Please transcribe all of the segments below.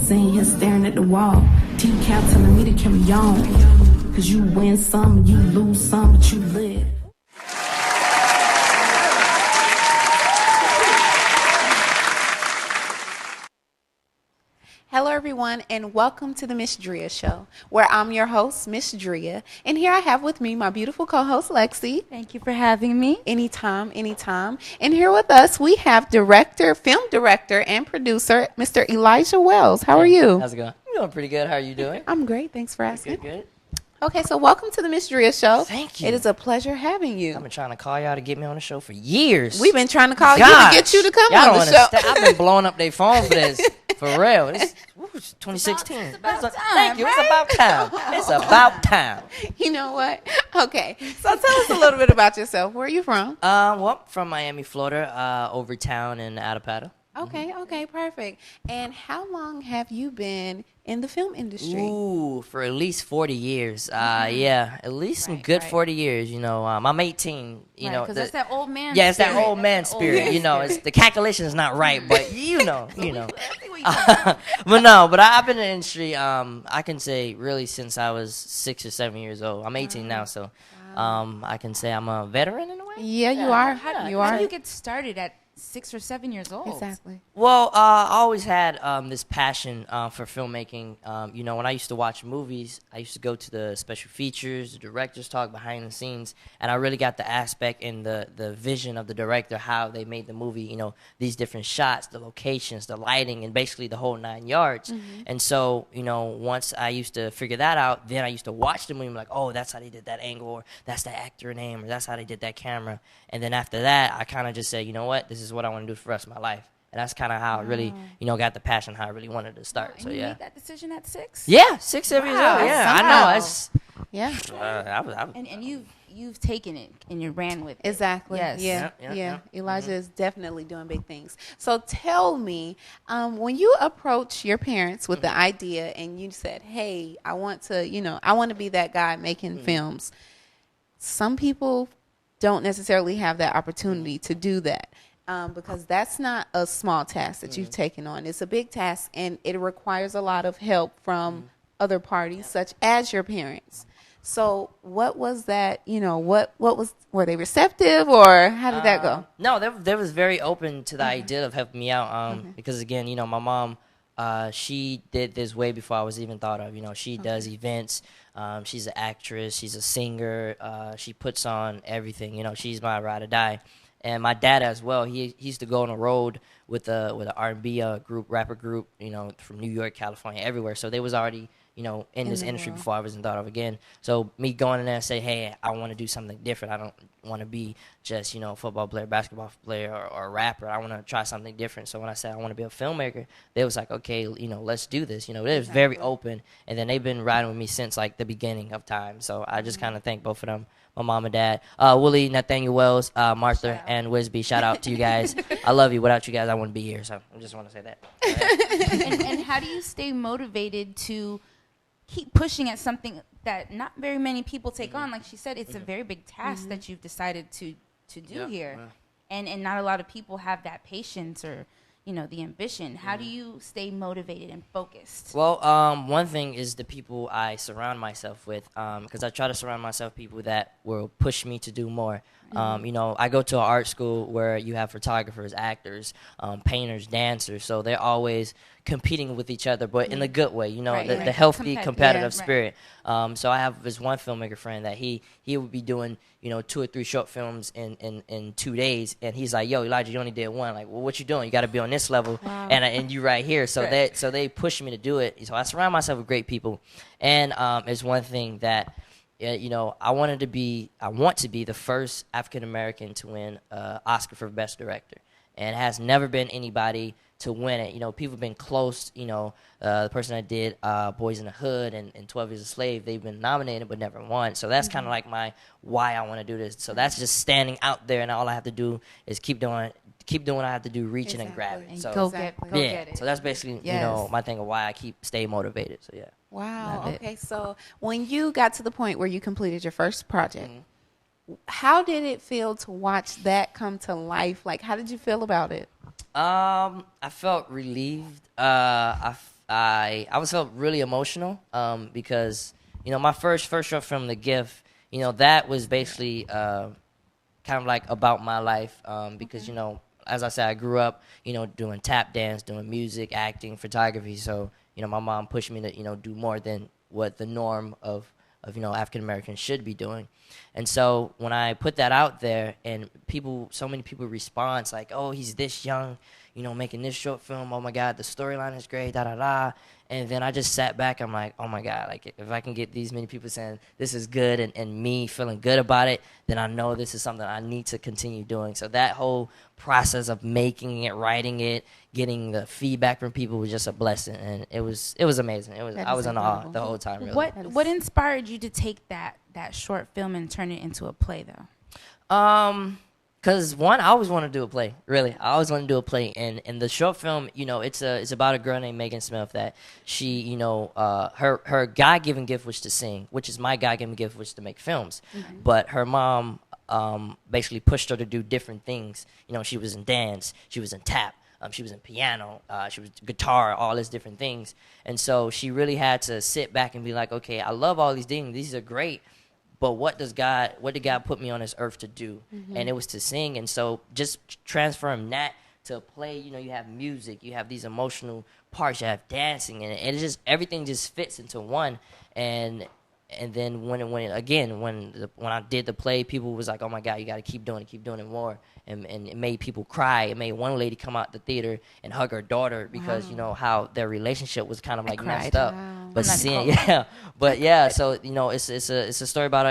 Sitting here staring at the wall. T-Cal telling me to carry on. Cause you win some, you lose some, but you live. Hello, everyone, and welcome to the Ms.Dria show, where I'm your host, Ms.Dria, and here I have with me my beautiful co-host, Lexi. Thank you for having me. Anytime, anytime. And here with us, we have film director, and producer, Mr. Elijah Wells. How are you? How's it going? I'm doing pretty good. How are you doing? I'm great. Thanks for asking. Good. Okay, so welcome to the Ms.Dria show. Thank you. It is a pleasure having you. I've been trying to call y'all to get me on the show for years. We've been trying to call you to get you to come y'all on don't the show. understand. I've been blowing up their phone for this. For real. It's 2016. It's about time, Thank you. right? It's about time. It's about time. You know what? Okay, so tell us a little bit about yourself. Where are you from? Well, from Miami, Florida, over town in Adapata. Okay, perfect. And how long have you been in the film industry? Ooh, for at least 40 years. Yeah, at least some good 40 years. You know, I'm 18. You know, because that's that old man. Yeah, it's spirit. that old man That's the spirit. old You know, man it's the calculation is not right, but you know. I see what you're saying. But I've been in the industry. I can say really since I was 6 or 7 years old. I'm 18 now, so I can say I'm a veteran in a way. Yeah, you are. How do you get started at 6 or 7 years old? Exactly. Well, I always had this passion for filmmaking. You know, when I used to watch movies, I used to go to the special features, the director's talk, behind the scenes, and I really got the aspect and the vision of the director, how they made the movie, you know, these different shots, the locations, the lighting, and basically the whole 9 yards. And so, you know, once I used to figure that out, then I used to watch the movie and be like, oh, that's how they did that angle, or that's the actor name, or that's how they did that camera. And then after that, I kind of just said, you know what, this is what I want to do for the rest of my life. And that's kind of how I really, you know, got the passion, how I really wanted to start. And so, you yeah. made that decision at 6? Yeah, 6, 7 years old. Yeah, I know. Wow. It's, Yeah. And you've taken it and you ran with it. Exactly. Yes. Yeah. Elijah is definitely doing big things. So tell me, when you approached your parents with the idea and you said, hey, I want to be that guy making films. Some people don't necessarily have that opportunity to do that. Because that's not a small task that you've taken on. It's a big task, and it requires a lot of help from other parties, such as your parents. So what was that, were they receptive, or how did that go? No, they was very open to the idea of helping me out because, again, you know, my mom, she did this way before I was even thought of. You know, she does events. She's an actress. She's a singer. She puts on everything. You know, she's my ride or die. And my dad as well, he used to go on the road with an R&B rapper group, you know, from New York, California, everywhere. So they was already, you know, in this industry before I was even thought of again. So me going in there and say, hey, I want to do something different. I don't want to be just, you know, a football player, basketball player, or a rapper. I want to try something different. So when I said I want to be a filmmaker, they was like, okay, you know, let's do this. You know, they was very open. And then they've been riding with me since, like, the beginning of time. So I just kind of thank both of them. My mom and dad, Willie, Nathaniel Wells, Martha, and Wisby. Shout out to you guys. I love you. Without you guys, I wouldn't be here. So I just want to say that. and how do you stay motivated to keep pushing at something that not very many people take on? Like she said, it's a very big task that you've decided to do here. Yeah. And not a lot of people have that patience or, you know, the ambition. How do you stay motivated and focused? Well, one thing is the people I surround myself with, because I try to surround myself with people that will push me to do more. You know, I go to an art school where you have photographers, actors, painters, dancers, so they're always competing with each other, but in a good way, you know, the healthy competitive spirit. So I have this one filmmaker friend that he would be doing, you know, 2 or 3 short films in 2 days, and he's like, yo, Elijah, you only did one. Like, well, what you doing? You got to be on this level, and you right here. So they push me to do it. So I surround myself with great people, and it's one thing that, you know, I want to be the first African American to win Oscar for Best Director, and it has never been anybody to win it. You know, people have been close. You know, the person that did Boys in the Hood and 12 Years a Slave, they've been nominated but never won. So that's kind of like why I want to do this. So that's just standing out there, and all I have to do is keep doing what I have to do, reaching and grabbing. And so go get it. So that's basically you know, my thing of why I stay motivated. So yeah. Wow. Okay. So when you got to the point where you completed your first project, how did it feel to watch that come to life? Like, how did you feel about it? I felt relieved. I was felt really emotional because my first short film, The Gift, that was basically kind of like about my life because as I said, I grew up doing tap dance, doing music, acting, photography. So my mom pushed me to do more than what the norm of African Americans should be doing. And so when I put that out there and so many people respond, it's like, oh, he's this young, making this short film. Oh my God, the storyline is great, da da da. And then I just sat back. I'm like, oh my God, like if I can get these many people saying this is good and me feeling good about it, then I know this is something I need to continue doing. So that whole process of making it, writing it, getting the feedback from people was just a blessing, and it was amazing. I was in awe the whole time. Really. What inspired you to take that short film and turn it into a play though? Because one, I always want to do a play. Really, I always want to do a play. And the short film, it's about a girl named Megan Smith that she, her God-given gift was to sing, which is my God-given gift was to make films. Mm-hmm. But her mom basically pushed her to do different things. She was in dance, she was in tap, she was in piano, she was guitar, all these different things. And so she really had to sit back and be like, okay, I love all these things. These are great. But what did God put me on this earth to do? Mm-hmm. And it was to sing. And so just transferring that to play, you have music, you have these emotional parts, you have dancing, and it just, everything just fits into one. And then when I did the play, people was like, oh my God, you got to keep doing it more. And it made people cry. It made one lady come out the theater and hug her daughter because how their relationship was kind of like messed up. Wow. But seeing, so it's a story about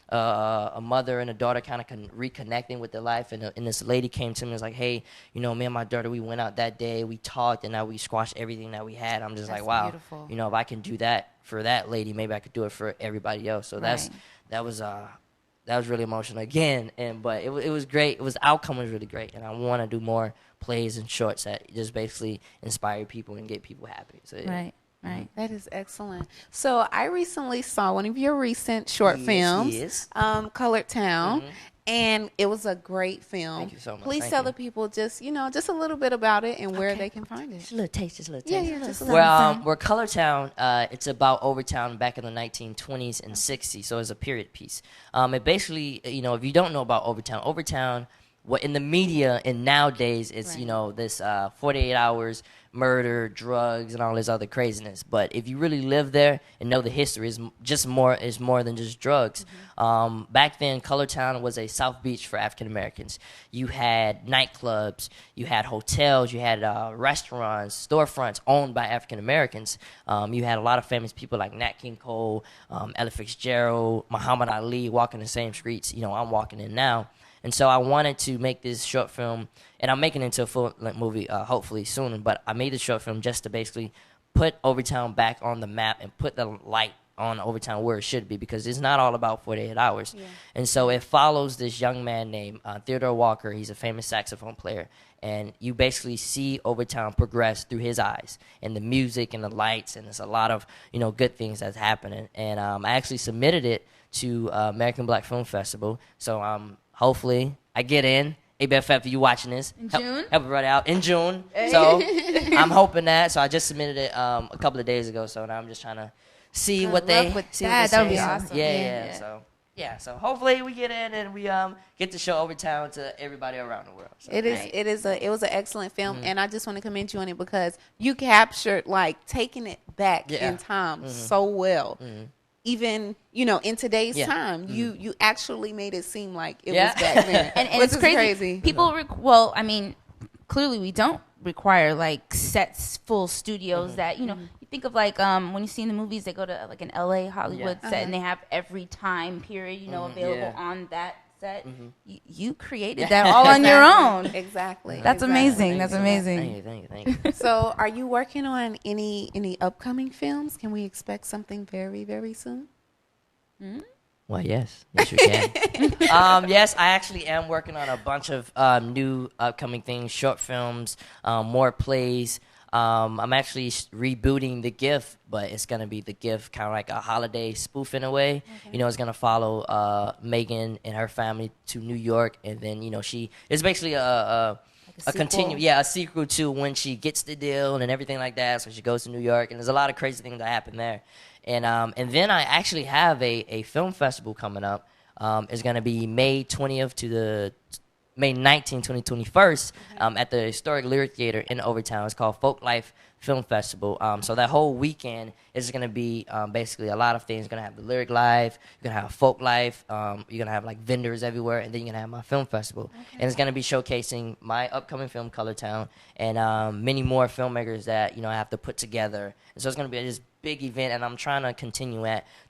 a mother and a daughter kind of reconnecting with their life, and this lady came to me and was like, hey, me and my daughter, we went out that day, we talked, and now we squashed everything that we had. I'm just That's like, wow, beautiful. If I can do that for that lady, maybe I could do it for everybody else. So that was really emotional again, but it was great. Outcome was really great, and I want to do more plays and shorts that just basically inspire people and get people happy. So Right. Right. That is excellent. So I recently saw one of your recent short films, Colored Town, and it was a great film. Thank you so much. Please tell the people just a little bit about it and where they can find it. Just a little taste. Yeah, just a little. Well, we're Colored Town. It's about Overtown back in the 1920s and 60s, so it's a period piece. It basically, if you don't know about Overtown, what in the media and nowadays it's this 48 hours murder, drugs, and all this other craziness. But if you really live there and know the history, is more than just drugs. Mm-hmm. Back then, Colored Town was a South Beach for African Americans. You had nightclubs, you had hotels, you had restaurants, storefronts owned by African Americans. You had a lot of famous people like Nat King Cole, Ella Fitzgerald, Muhammad Ali walking the same streets I'm walking in now. And so I wanted to make this short film, and I'm making it into a full-length movie hopefully soon, but I made the short film just to basically put Overtown back on the map and put the light on Overtown where it should be, because it's not all about 48 hours. Yeah. And so it follows this young man named Theodore Walker. He's a famous saxophone player, and you basically see Overtown progress through his eyes and the music and the lights, and there's a lot of good things that's happening. And I actually submitted it to American Black Film Festival, so hopefully I get in. ABFF, you watching this? In June? Help it right out. In June. So I'm hoping that. So I just submitted it a couple of days ago. So now I'm just trying to see what they see. That would be awesome. Yeah. So hopefully we get in and we get to show Overtown to everybody around the world. So. It was an excellent film, and I just want to commend you on it because you captured taking it back in time so well. Mm-hmm. Even in today's time, you actually made it seem like it was back then, and it's crazy. People, clearly we don't require sets, full studios that you think of when you see in the movies they go to an LA Hollywood set and they have every time period available on that set. You created that all on your own. Exactly. That's amazing. That's amazing. Thank you. So, are you working on any upcoming films? Can we expect something very, very soon? Mm-hmm. Well, yes you can. Yes, I actually am working on a bunch of new upcoming things, short films, more plays. I'm actually rebooting The Gift, but it's going to be The Gift, kind of like a holiday spoof in a way. Okay. It's going to follow Megan and her family to New York, and then, it's basically a a sequel to when she gets the deal and everything like that. So she goes to New York, and there's a lot of crazy things that happen there. And then I actually have a film festival coming up. It's gonna be May 20th to the May 19th, 2021st, at the Historic Lyric Theater in Overtown. It's called Folklife Film Festival. So that whole weekend is going to be basically a lot of things. You're going to have the Lyric Live, you're going to have Folklife, you're going to have like vendors everywhere, and then you're going to have my film festival. And it's going to be showcasing my upcoming film, Color Town, and many more filmmakers that, I have to put together. And so it's going to be this big event, and I'm trying to continue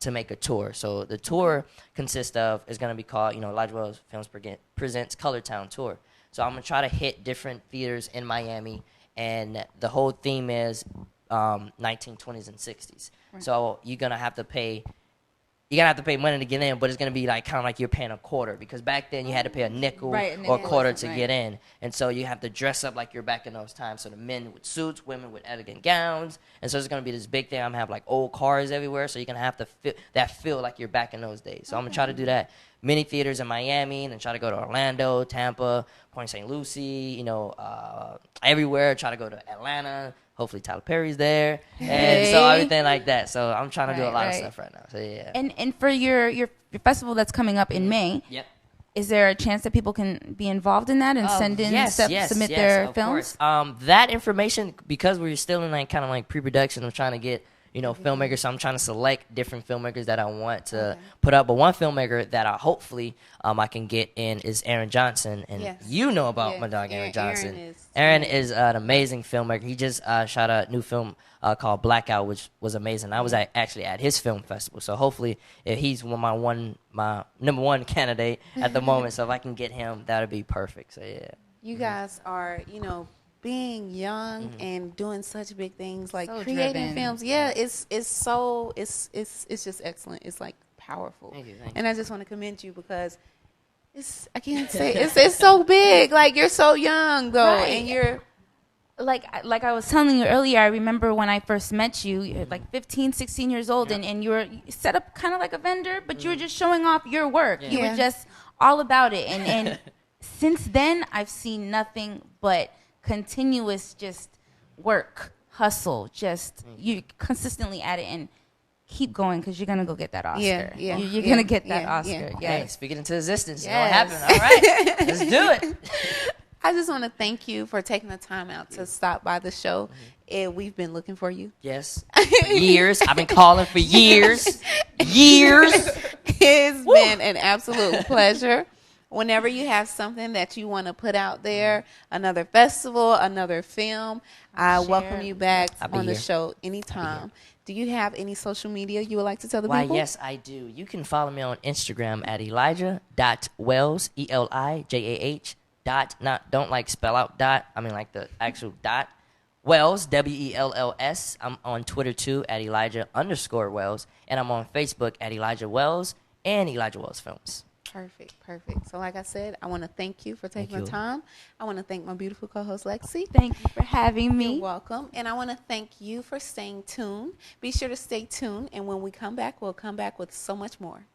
to make a tour. So the tour consists of, is going to be called, Elijah Wells Films Presents Color Town Tour. So I'm going to try to hit different theaters in Miami, and the whole theme is 1920s and 60s. Right. So you're going to have to pay money to get in, but it's going to be like kind of like you're paying a quarter, because back then you had to pay a nickel or a quarter to get in. And so you have to dress up like you're back in those times. So the men with suits, women with elegant gowns. And so it's going to be this big thing. I'm going to have like old cars everywhere. So you're going to have to feel like you're back in those days. So I'm going to try to do that. Many theaters in Miami, and then try to go to Orlando, Tampa, Point St. Lucie, everywhere. Try to go to Atlanta. Hopefully Tyler Perry's there, and so everything like that. So I'm trying to do a lot of stuff right now. So yeah. And for your festival that's coming up in May, is there a chance that people can be involved in that and submit their films? That information, because we're still in like kind of like pre-production of trying to get filmmakers. So I'm trying to select different filmmakers that I want to put up. But one filmmaker that I hopefully I can get in is Aaron Johnson, and about my dog Aaron Johnson. Aaron is an amazing filmmaker. He just shot a new film called Blackout, which was amazing. I was actually at his film festival, so hopefully if he's my number one candidate at the moment. So if I can get him, that would be perfect. So yeah. You guys are, being young and doing such big things, like creating films. It's just excellent. It's like powerful. Thank you. And I just want to commend you, because I can't say it's so big. Like, you're so young though, and you're like I was telling you earlier. I remember when I first met you, you're like 15, 16 years old, and you were set up kind of like a vendor, but you were just showing off your work. You were just all about it, and since then I've seen nothing but continuous just work, hustle, just you consistently at it, and keep going, because you're going to go get that Oscar. You're going to get that Oscar. Hey, speaking into existence. You know what happened. All right, let's do it. I just want to thank you for taking the time out to stop by the show. We've been looking for you. Yes. For years. I've been calling for years. It's been an absolute pleasure. Whenever you have something that you want to put out there, another festival, another film, I welcome you back on the show anytime. Do you have any social media you would like to tell the people? Why, yes, I do. You can follow me on Instagram at Elijah.Wells, ELIJAH, don't like spell out dot, I mean like the actual dot, Wells, WELLS. I'm on Twitter too at Elijah_Wells, and I'm on Facebook at Elijah Wells and Elijah Wells Films. Perfect. So like I said, I want to thank you for taking the time. I want to thank my beautiful co-host, Lexi. Thank you for having me. You're welcome. And I want to thank you for staying tuned. Be sure to stay tuned. And when we come back, we'll come back with so much more.